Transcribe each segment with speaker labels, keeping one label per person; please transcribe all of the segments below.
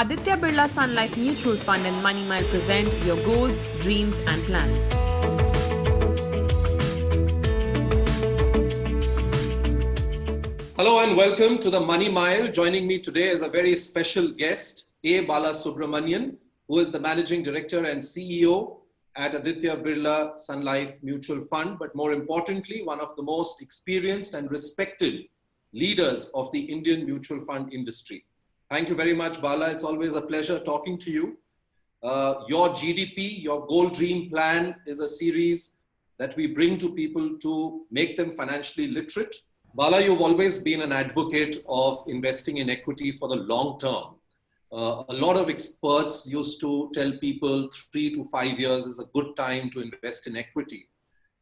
Speaker 1: Aditya Birla Sun Life Mutual Fund and Money Mile present your goals, dreams and plans.
Speaker 2: Hello and welcome to the Money Mile. Joining me today is a very special guest, A. Bala Subramanian, who is the Managing Director and CEO at Aditya Birla Sun Life Mutual Fund, but more importantly, one of the most experienced and respected leaders of the Indian mutual fund industry. Thank you very much, Bala. It's always a pleasure talking to you. Your GDP, your Goal Dream Plan is a series that we bring to people to make them financially literate. Bala, you've always been an advocate of investing in equity for the long term. A lot of experts used to tell people 3 to 5 years is a good time to invest in equity.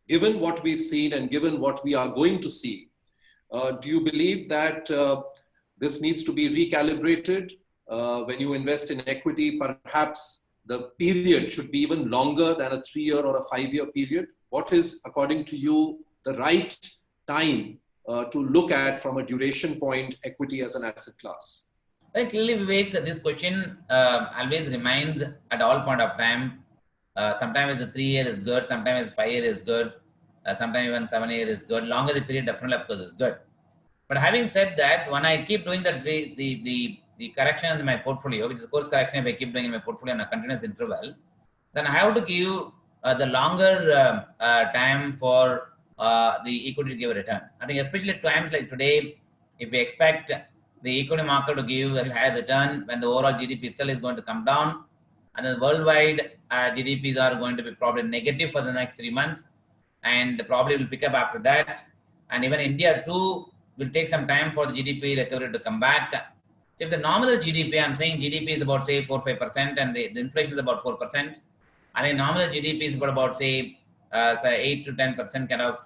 Speaker 2: Given what we've seen and given what we are going to see, do you believe that this needs to be recalibrated? When you invest in equity, perhaps the period should be even longer than a 3-year or a 5-year period. What is, according to you, the right time to look at from a duration point equity as an asset class?
Speaker 3: I think clearly, Vivek, this question always remains at all point of time. Sometimes a 3-year is good, sometimes 5-year is good, sometimes even 7-year is good. Longer the period, definitely, of course, is good. But having said that, when I keep doing the correction in my portfolio, which is course correction, if I keep doing in my portfolio on a continuous interval, then I have to give the longer time for the equity to give a return. I think especially at times like today, if we expect the equity market to give a higher return when the overall GDP itself is going to come down, and then worldwide GDPs are going to be probably negative for the next 3 months, and probably will pick up after that. And even India too will take some time for the GDP recovery to come back. So if the nominal GDP, I'm saying GDP is about say 4-5%, and the inflation is about 4%. I think nominal GDP is about say 8 to 10% kind of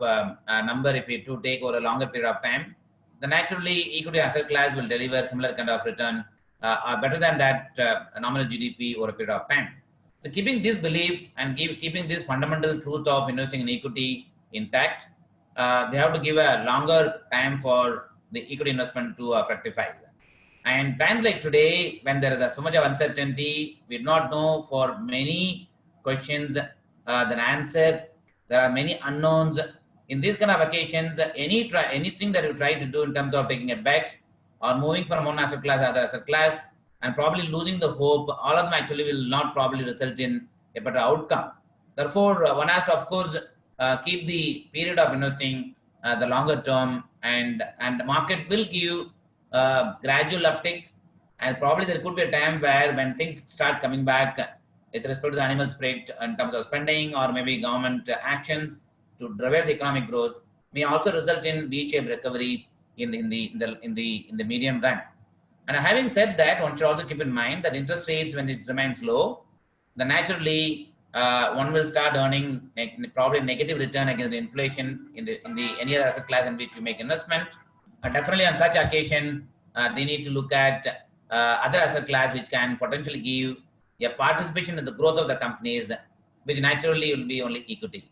Speaker 3: number. If we to take over a longer period of time, then naturally equity asset class will deliver similar kind of return, better than that nominal GDP over a period of time. So keeping this belief and keeping this fundamental truth of investing in equity intact, they have to give a longer time for the equity investment to fructify. And times like today, when there is so much of uncertainty, we do not know for many questions the answer. There are many unknowns. In these kind of occasions, anything that you try to do in terms of taking a bet or moving from one asset class to other asset class and probably losing the hope, all of them actually will not probably result in a better outcome. Therefore, one has to, of course, keep the period of investing the longer term, and the market will give gradual uptick, and probably there could be a time where when things starts coming back with respect to the animal spirit in terms of spending or maybe government actions to drive the economic growth may also result in V-shaped recovery in the medium run. And having said that, one should also keep in mind that interest rates, when it remains low, then naturally one will start earning probably negative return against the inflation in the any other asset class in which you make investment. Definitely on such occasion, they need to look at other asset class which can potentially give a participation in the growth of the companies, which naturally will be only equity.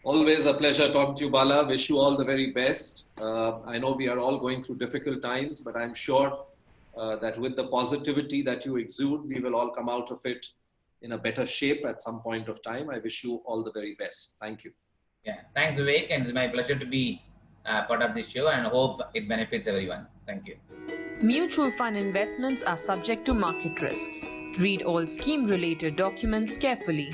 Speaker 2: Always a pleasure talking to you, Bala. Wish you all the very best. I know we are all going through difficult times, but I'm sure that with the positivity that you exude, we will all come out of it in a better shape at some point of time. I wish you all the very best. Thank you.
Speaker 3: Yeah, thanks, Vivek. And it's my pleasure to be part of this show, and hope it benefits everyone. Thank you.
Speaker 1: Mutual fund investments are subject to market risks. Read all scheme-related documents carefully.